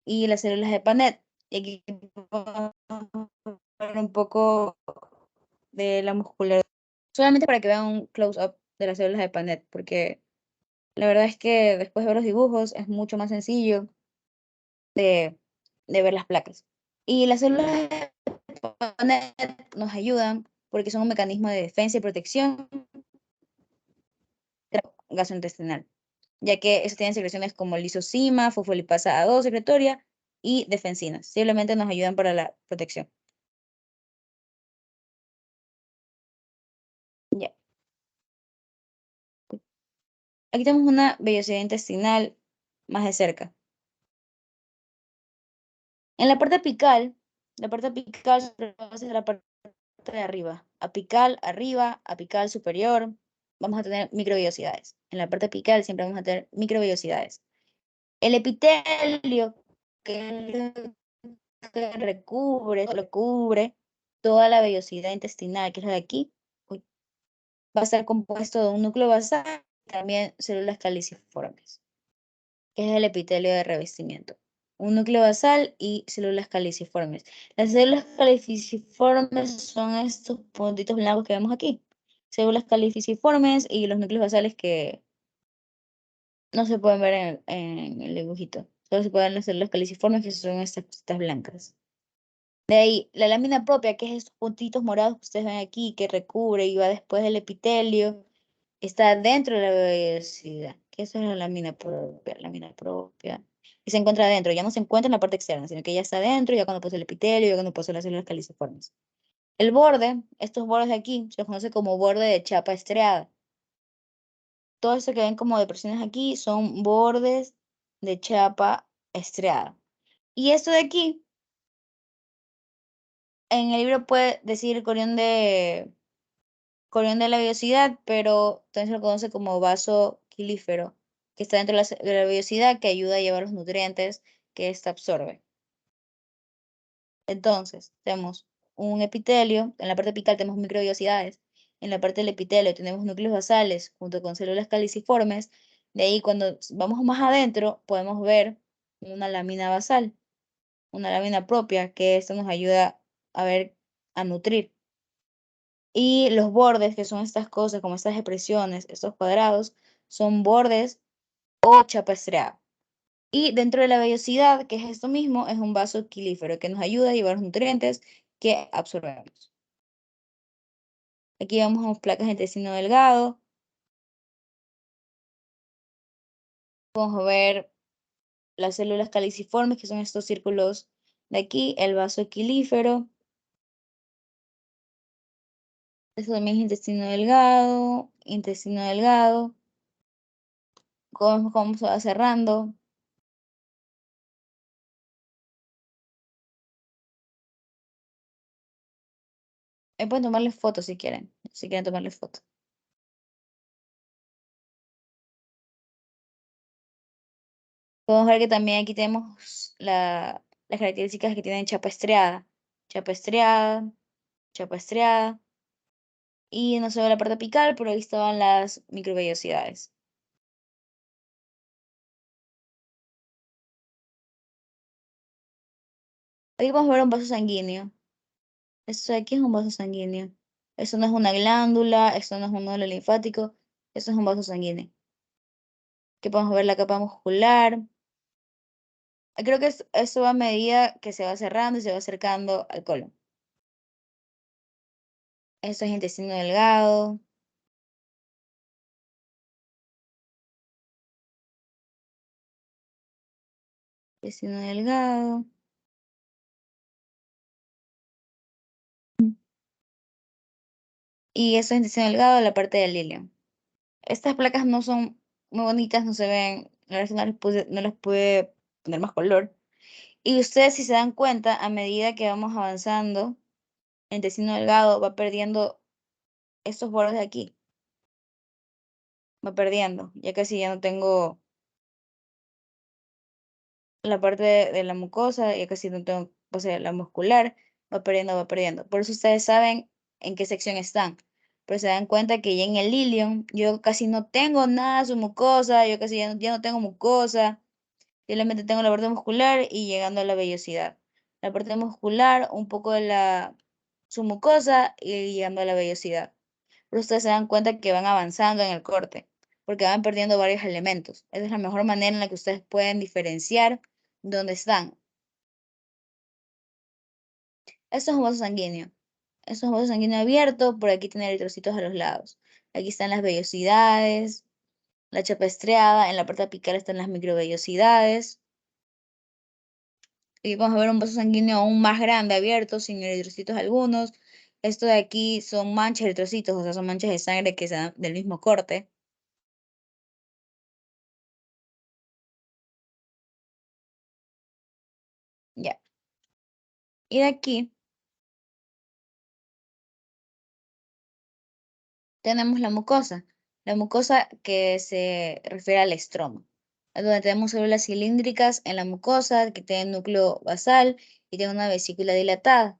Y las células de Paneth. Y aquí vamos a ver un poco de la musculatura. Solamente para que vean un close-up de las células de Paneth, porque la verdad es que después de ver los dibujos es mucho más sencillo de ver las placas. Y las células de Paneth nos ayudan porque son un mecanismo de defensa y protección gastrointestinal, ya que eso tienen secreciones como lisozima, fosfolipasa A2 secretoria y defensinas. Simplemente nos ayudan para la protección. Ya. Aquí tenemos una vellosidad intestinal más de cerca. En la parte apical es la parte de arriba. Arriba, apical superior, vamos a tener microvellosidades. En la parte apical siempre vamos a tener microvellosidades. El epitelio, que recubre toda la vellosidad intestinal, que es la de aquí, va a estar compuesto de un núcleo basal y también células caliciformes, que es el epitelio de revestimiento. Un núcleo basal y células caliciformes. Las células caliciformes son estos puntitos blancos que vemos aquí. Células caliciformes y los núcleos basales que no se pueden ver en el dibujito. Solo se pueden ver las células caliciformes, que son estas cositas blancas. De ahí, la lámina propia, que es estos puntitos morados que ustedes ven aquí, que recubre y va después del epitelio, está dentro de la vellosidad, que eso es la lámina propia, y se encuentra adentro, ya no se encuentra en la parte externa, sino que ya está adentro, ya cuando pasa el epitelio, ya cuando pasa las células caliciformes. El borde, estos bordes de aquí, se los conoce como borde de chapa estriada. Todo esto que ven como depresiones aquí son bordes de chapa estriada. Y esto de aquí, en el libro puede decir corión de la vellosidad, pero también se lo conoce como vaso quilífero, que está dentro de la vellosidad, que ayuda a llevar los nutrientes que ésta absorbe. Entonces, tenemos un epitelio, en la parte apical tenemos microvellosidades, En la parte del epitelio tenemos núcleos basales junto con células caliciformes. De ahí cuando vamos más adentro podemos ver una lámina basal, una lámina propia, que esto nos ayuda a ver, a nutrir. Y los bordes, que son estas cosas, como estas expresiones, estos cuadrados, son bordes o chapa estriada. Y dentro de la vellosidad, que es esto mismo, es un vaso equilífero que nos ayuda a llevar los nutrientes que absorbemos. Aquí vemos unas placas de intestino delgado. Vamos a ver las células caliciformes, que son estos círculos de aquí, el vaso equilífero. Esto también es intestino delgado, intestino delgado. Cómo se va cerrando. Pueden tomarle fotos si quieren tomarle fotos. Podemos ver que también aquí tenemos las características que tienen chapa estriada, chapa estriada, chapa estriada. Y no se ve la parte apical, pero ahí estaban las microvellosidades. Aquí vamos a ver un vaso sanguíneo. Esto de aquí es un vaso sanguíneo. Esto no es una glándula, esto no es un nódulo linfático, esto es un vaso sanguíneo. Aquí podemos ver la capa muscular. Creo que eso va a medida que se va cerrando y se va acercando al colon. Esto es intestino delgado. Intestino delgado. Y eso es intestino delgado, la parte del ilio. Estas placas no son muy bonitas, no se ven, la verdad es que no les pude poner más color. Y ustedes, si se dan cuenta, a medida que vamos avanzando, el intestino delgado va perdiendo estos bordes de aquí. Va perdiendo, ya casi ya no tengo la parte de la mucosa, ya casi no tengo, o sea, la muscular, va perdiendo, va perdiendo. Por eso ustedes saben en qué sección están. Pero se dan cuenta que ya en el ilion yo casi no tengo nada de su mucosa, yo casi ya no tengo mucosa. Simplemente tengo la parte muscular y llegando a la vellosidad. La parte muscular, un poco de la submucosa y llegando a la vellosidad. Pero ustedes se dan cuenta que van avanzando en el corte, porque van perdiendo varios elementos. Esa es la mejor manera en la que ustedes pueden diferenciar dónde están. Esto es un vaso sanguíneo. Esto es un vaso sanguíneo abierto, por aquí tiene eritrocitos a los lados. Aquí están las vellosidades, la chapa estriada, en la parte apical están las microvellosidades. Y vamos a ver un vaso sanguíneo aún más grande, abierto, sin eritrocitos algunos. Esto de aquí son manchas de eritrocitos, o sea, son manchas de sangre que se dan del mismo corte. Ya. Y de aquí tenemos la mucosa que se refiere al estroma, es donde tenemos células cilíndricas en la mucosa que tienen núcleo basal y tienen una vesícula dilatada.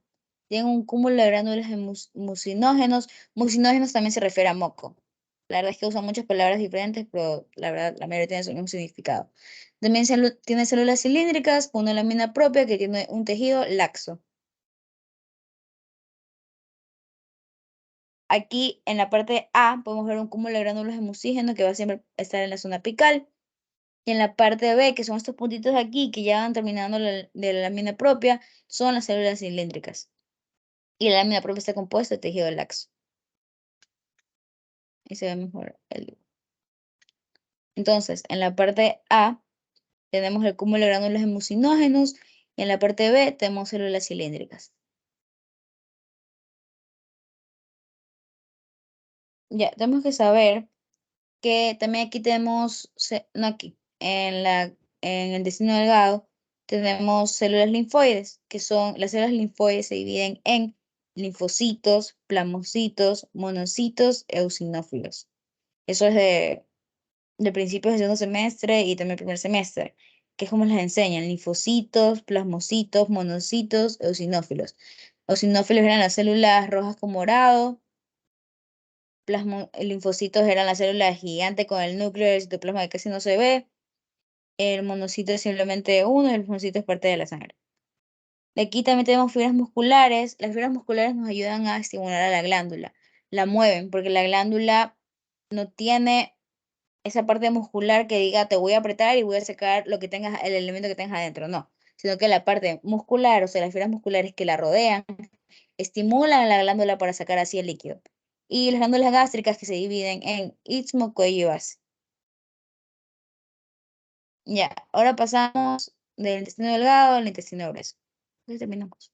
Tienen un cúmulo de gránulos de mucinógenos. Mucinógenos también se refiere a moco. La verdad es que usan muchas palabras diferentes, pero la verdad la mayoría tiene el mismo significado. También tiene células cilíndricas con una lámina propia que tiene un tejido laxo. Aquí en la parte A podemos ver un cúmulo de gránulos de mucígeno que va a siempre estar en la zona apical. Y en la parte B, que son estos puntitos de aquí que ya van terminando de la lámina propia, son las células cilíndricas. Y la lámina propia está compuesta de tejido laxo. Y se ve mejor el... Entonces, en la parte A tenemos el cúmulo de gránulos de mucinógenos y en la parte B tenemos células cilíndricas. Ya, tenemos que saber que también aquí tenemos, no aquí, en el intestino delgado tenemos células linfoides, que son, las células linfoides se dividen en linfocitos, plasmocitos, monocitos, eosinófilos. Eso es de principios de segundo semestre y también primer semestre, que es como les enseñan, linfocitos, plasmocitos, monocitos, eosinófilos. Eosinófilos eran las células rojas con morado, linfocitos eran las células gigantes con el núcleo del citoplasma que casi no se ve. El monocito es simplemente uno, el monocito es parte de la sangre. Aquí también tenemos fibras musculares. Las fibras musculares nos ayudan a estimular a la glándula. La mueven porque la glándula no tiene esa parte muscular que diga te voy a apretar y voy a sacar lo que tengas, el elemento que tengas adentro. No, sino que la parte muscular, o sea, las fibras musculares que la rodean, estimulan a la glándula para sacar así el líquido. Y las glándulas gástricas que se dividen en istmo, cuello y base. Ya, ahora pasamos del intestino delgado al intestino grueso. Entonces terminamos.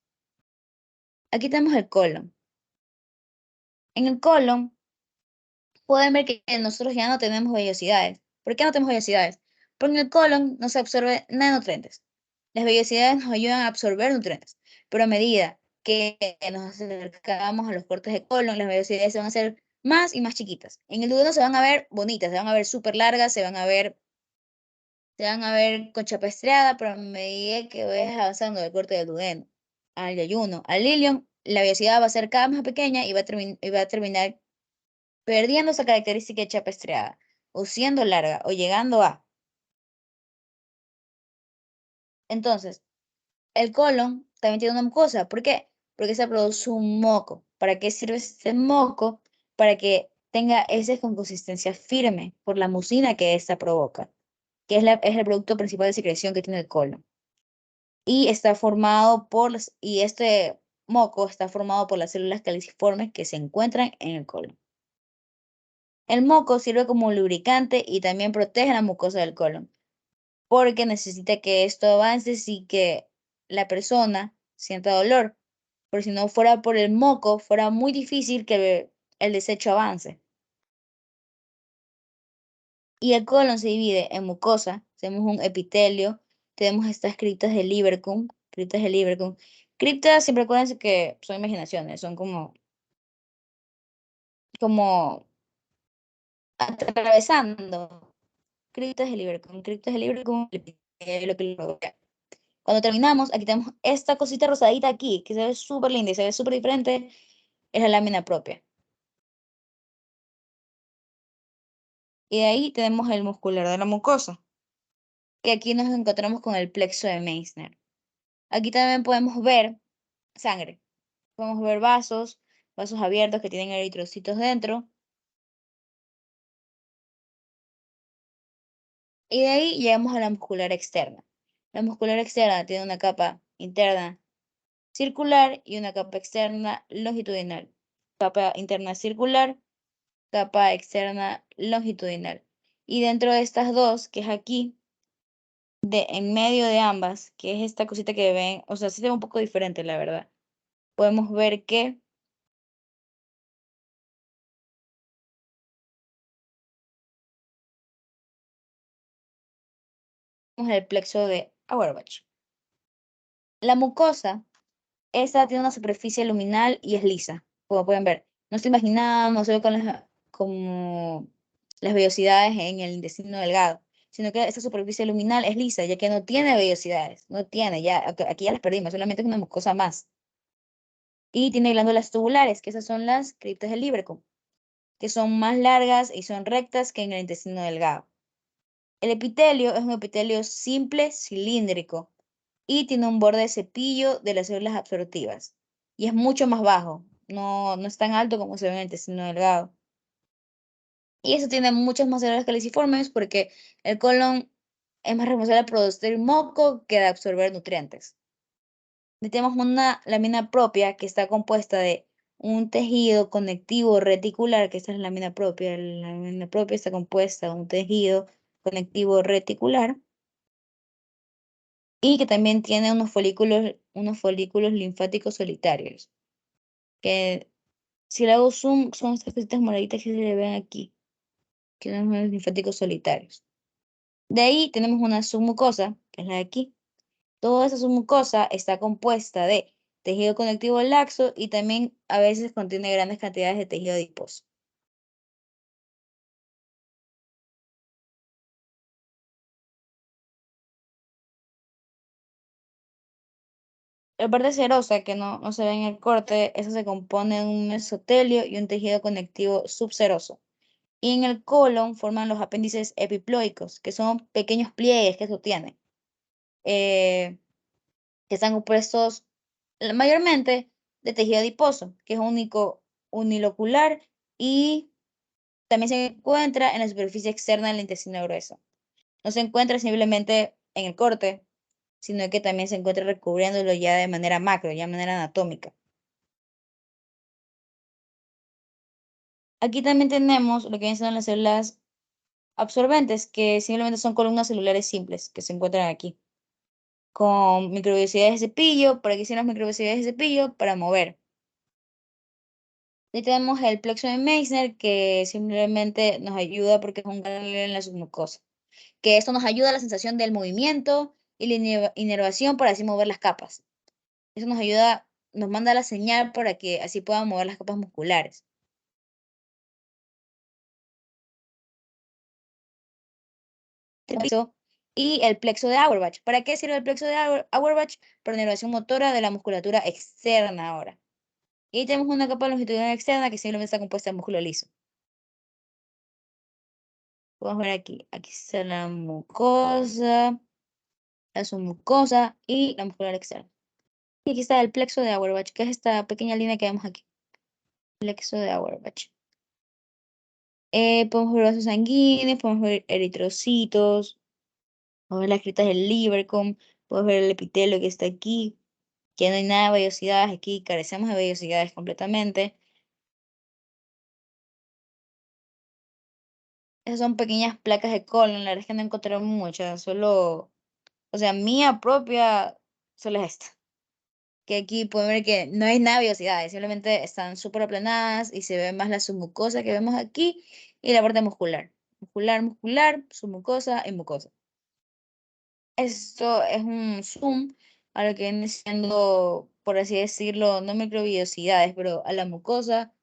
Aquí tenemos el colon. En el colon pueden ver que nosotros ya no tenemos vellosidades. ¿Por qué no tenemos vellosidades? Porque en el colon no se absorbe nada de nutrientes. Las vellosidades nos ayudan a absorber nutrientes, pero a medida que nos acercamos a los cortes de colon, las vellosidades se van a hacer más y más chiquitas. En el duodeno se van a ver bonitas, se van a ver súper largas, se van a ver con chapa estriada, pero a medida que vayas avanzando del corte del duodeno al yayuno, al ilion, la vellosidad va a ser cada vez más pequeña y va a terminar perdiendo esa característica de chapa estriada, o siendo larga, o llegando a. Entonces, el colon también tiene una mucosa. ¿Por qué? Porque se produce un moco. ¿Para qué sirve este moco? Para que tenga heces con consistencia firme por la mucina que ésta provoca, que es el producto principal de secreción que tiene el colon. Y está formado y este moco está formado por las células caliciformes que se encuentran en el colon. El moco sirve como lubricante y también protege la mucosa del colon, porque necesita que esto avance sin que la persona sienta dolor. Porque si no fuera por el moco, fuera muy difícil que el desecho avance. Y el colon se divide en mucosa, tenemos un epitelio, tenemos estas criptas de Lieberkühn, criptas de Lieberkühn. Criptas, siempre acuérdense que son imaginaciones, son como atravesando. Criptas de Lieberkühn, el epitelio que lo rodea. Cuando terminamos, aquí tenemos esta cosita rosadita aquí, que se ve súper linda y se ve súper diferente, es la lámina propia. Y de ahí tenemos el muscular de la mucosa, que aquí nos encontramos con el plexo de Meissner. Aquí también podemos ver sangre. Podemos ver vasos abiertos que tienen eritrocitos dentro. Y de ahí llegamos a la muscular externa. La muscular externa tiene una capa interna circular y una capa externa longitudinal. Capa interna circular, capa externa longitudinal. Y dentro de estas dos, que es aquí, en medio de ambas, que es esta cosita que ven, o sea, sí se ve un poco diferente, la verdad. Podemos ver que tenemos el plexo de Auerbach. La mucosa, esta tiene una superficie luminal y es lisa, como pueden ver. No se imaginan, no se ve con como las vellosidades en el intestino delgado, sino que esta superficie luminal es lisa, ya que no tiene vellosidades, no tiene, ya, aquí ya las perdimos, solamente es una mucosa más. Y tiene glándulas tubulares, que esas son las criptas del Lieberkühn, que son más largas y son rectas que en el intestino delgado. El epitelio es un epitelio simple, cilíndrico, y tiene un borde de cepillo de las células absortivas. Y es mucho más bajo, no es tan alto como se ve en el intestino delgado. Y eso tiene muchas más células caliciformes porque el colon es más responsable de producir moco que de absorber nutrientes. Tenemos una lámina propia que está compuesta de un tejido conectivo reticular, que esta es la lámina propia. La lámina propia está compuesta de un tejido conectivo reticular y que también tiene unos folículos linfáticos solitarios, que si le hago zoom son estas cositas moraditas que se le ven aquí, que son los linfáticos solitarios. De ahí tenemos una submucosa, que es la de aquí. Toda esa submucosa está compuesta de tejido conectivo laxo y también a veces contiene grandes cantidades de tejido adiposo. La parte serosa que no se ve en el corte, eso se compone de un mesotelio y un tejido conectivo subseroso. Y en el colon forman los apéndices epiploicos, que son pequeños pliegues que sostienen, que están compuestos mayormente de tejido adiposo, que es único unilocular y también se encuentra en la superficie externa del intestino grueso. No se encuentra simplemente en el corte, sino que también se encuentra recubriéndolo ya de manera macro, ya de manera anatómica. Aquí también tenemos lo que son las células absorbentes, que simplemente son columnas celulares simples que se encuentran aquí, con microvellosidades de cepillo, para que hicieran las microvellosidades de cepillo para mover. Y tenemos el plexo de Meissner, que simplemente nos ayuda porque es un ganglio en la submucosa, que esto nos ayuda a la sensación del movimiento y la inervación para así mover las capas. Eso nos ayuda, nos manda la señal para que así puedan mover las capas musculares. Y el plexo de Auerbach. ¿Para qué sirve el plexo de Auerbach? Para inervación motora de la musculatura externa ahora. Y tenemos una capa longitudinal externa que simplemente está compuesta de músculo liso. Podemos ver aquí. Aquí está la mucosa, la submucosa y la muscular externa. Y aquí está el plexo de Auerbach, que es esta pequeña línea que vemos aquí. Plexo de Auerbach. Podemos ver vasos sanguíneos, podemos ver eritrocitos, podemos ver las criptas del Lieberkühn, podemos ver el epitelio que está aquí, que no hay nada de vellosidades aquí, carecemos de vellosidades completamente. Esas son pequeñas placas de colon, la verdad es que no encontré muchas, solo, o sea, mía propia, solo es esta. Que aquí pueden ver que no hay nada de vellosidades, simplemente están súper aplanadas y se ve más la submucosa que vemos aquí y la parte muscular. Muscular, submucosa y mucosa. Esto es un zoom a lo que viene siendo, por así decirlo, no microvellosidades, pero a la mucosa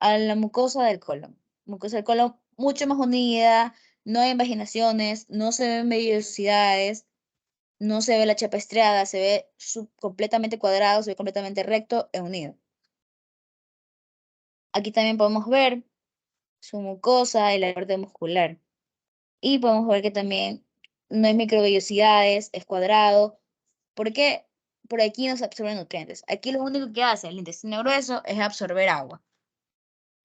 del colon. Mucosa del colon mucho más unida, no hay invaginaciones, no se ven vellosidades, no se ve la chapa estriada, se ve completamente cuadrado, se ve completamente recto e unido. Aquí también podemos ver su mucosa y la parte muscular. Y podemos ver que también no hay microvellosidades, es cuadrado. ¿Por qué? Por aquí no se absorben nutrientes. Aquí lo único que hace el intestino grueso es absorber agua.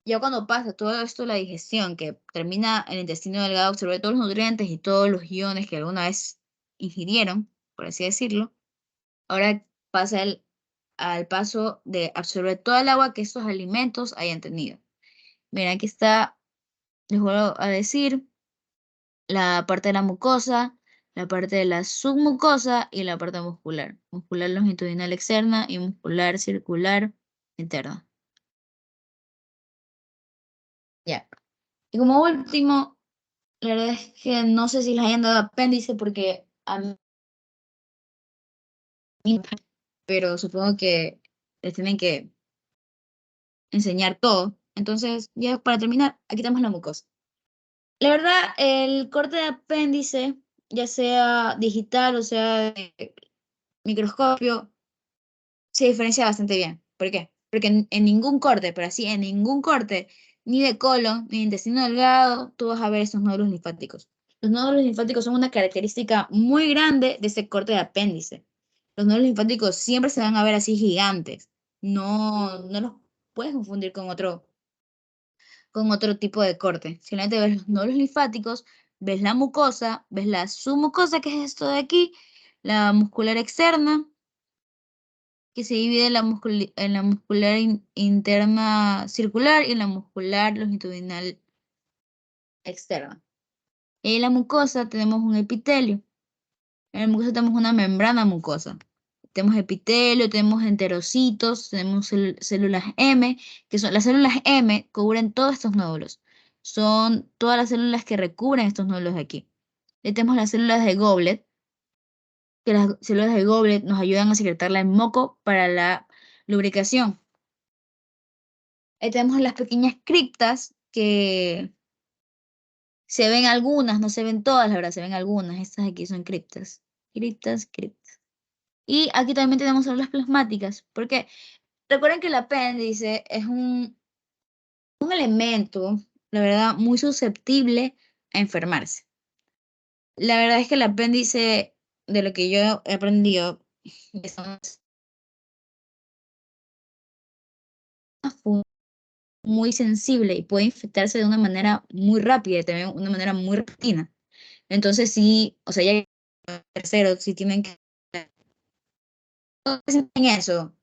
Ya cuando pasa todo esto, la digestión, que termina el intestino delgado absorber todos los nutrientes y todos los iones que alguna vez ingirieron, por así decirlo, ahora pasa al paso de absorber toda el agua que estos alimentos hayan tenido. Miren, aquí está, les vuelvo a decir, la parte de la mucosa, la parte de la submucosa y la parte muscular. Muscular longitudinal externa y muscular circular interna. Ya. Y como último, la verdad es que no sé si les hayan dado apéndice porque a mí, pero supongo que les tienen que enseñar todo. Entonces, ya para terminar, aquí tenemos la mucosa. La verdad, el corte de apéndice, ya sea digital o sea de microscopio, se diferencia bastante bien. ¿Por qué? Porque en ningún corte, pero así en ningún corte, ni de colon, ni de intestino delgado, tú vas a ver estos nódulos linfáticos. Los nódulos linfáticos son una característica muy grande de ese corte de apéndice. Los nódulos linfáticos siempre se van a ver así gigantes. No los puedes confundir con otro tipo de corte. Simplemente ves los nódulos linfáticos, ves la mucosa, ves la submucosa, que es esto de aquí, la muscular externa, que se divide en la muscular interna circular y en la muscular longitudinal externa. En la mucosa tenemos un epitelio. En la mucosa tenemos una membrana mucosa. Tenemos epitelio, tenemos enterocitos, tenemos células M, que son las células M cubren todos estos nódulos. Son todas las células que recubren estos nódulos de aquí. Y tenemos las células de Goblet, que las células de Goblet nos ayudan a secretar el moco para la lubricación. Ahí tenemos las pequeñas criptas que se ven algunas, no se ven todas, la verdad, se ven algunas. Estas aquí son criptas. Criptas. Y aquí también tenemos células plasmáticas. ¿Por qué? Recuerden que el apéndice es un elemento, la verdad, muy susceptible a enfermarse. La verdad es que el apéndice, de lo que yo he aprendido, es muy sensible y puede infectarse de una manera muy rápida y también de una manera muy repentina. Entonces sí, o sea, ya tercero, sí tienen que pensar en eso,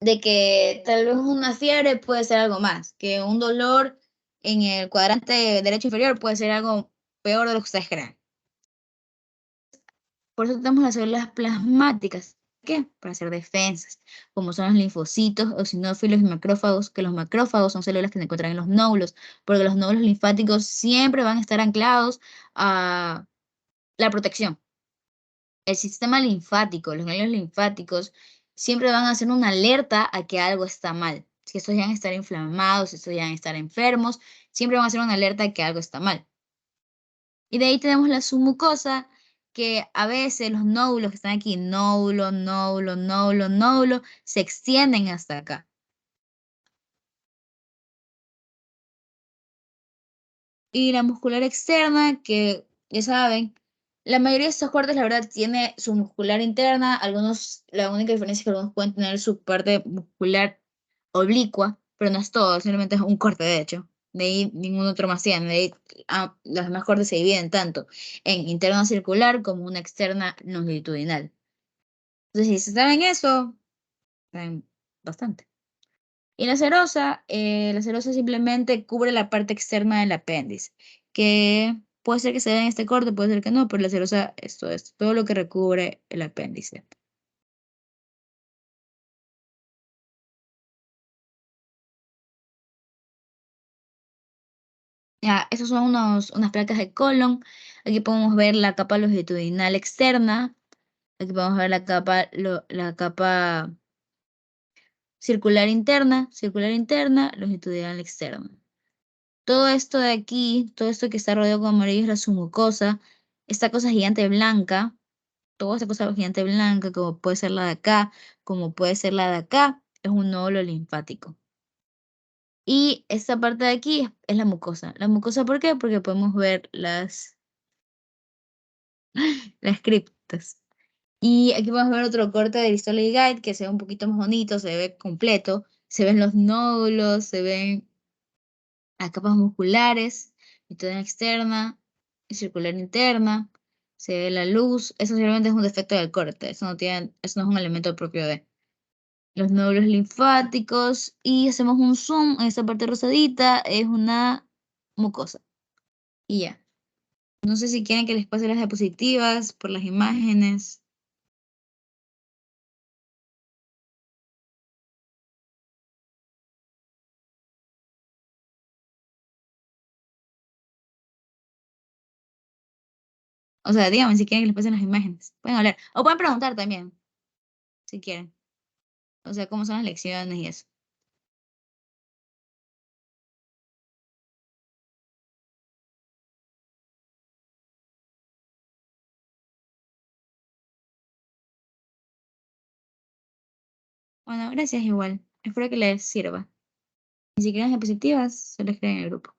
de que tal vez una fiebre puede ser algo más, que un dolor en el cuadrante derecho inferior puede ser algo peor de lo que ustedes creen. Por eso tenemos las células plasmáticas. ¿Qué? Para hacer defensas, como son los linfocitos, eosinófilos y macrófagos, que los macrófagos son células que se encuentran en los nódulos, porque los nódulos linfáticos siempre van a estar anclados a la protección. El sistema linfático, los ganglios linfáticos, siempre van a hacer una alerta a que algo está mal. Si estos llegan a estar inflamados, si estos llegan a estar enfermos, siempre van a hacer una alerta a que algo está mal. Y de ahí tenemos la submucosa, que a veces los nódulos que están aquí, nódulo, nódulo, nódulo, nódulo, se extienden hasta acá. Y la muscular externa, que ya saben, la mayoría de estos cortes, la verdad, tiene su muscular interna. Algunos, la única diferencia es que algunos pueden tener su parte muscular oblicua, pero no es todo, simplemente es un corte, de hecho. De ahí ningún otro más tiene. De ahí, los demás cortes se dividen tanto en interna circular como una externa longitudinal. Entonces, si saben eso, saben bastante. Y la serosa simplemente cubre la parte externa del apéndice, que puede ser que se vea en este corte, puede ser que no, pero la serosa esto es todo lo que recubre el apéndice. Ya, esas son unas placas de colon. Aquí podemos ver la capa longitudinal externa. Aquí podemos ver la capa circular interna, longitudinal externa. Todo esto de aquí, todo esto que está rodeado con amarillo es la submucosa. Esta cosa gigante blanca, toda esta cosa gigante blanca, como puede ser la de acá, como puede ser la de acá, es un nódulo linfático. Y esta parte de aquí es la mucosa. ¿La mucosa por qué? Porque podemos ver las criptas. Y aquí podemos ver otro corte del Histology Guide que se ve un poquito más bonito, se ve completo, se ven los nódulos, se ven las capas musculares, mitad externa y circular interna, se ve la luz. Eso simplemente es un defecto del corte, eso no es un elemento propio de los nódulos linfáticos. Y hacemos un zoom en esta parte rosadita, es una mucosa. Y ya. No sé si quieren que les pase las diapositivas por las imágenes. O sea, díganme si quieren que les pasen las imágenes. Pueden hablar. O pueden preguntar también, si quieren. O sea, cómo son las lecciones y eso. Bueno, gracias igual. Espero que les sirva. Y si quieren diapositivas, se les escriben en el grupo.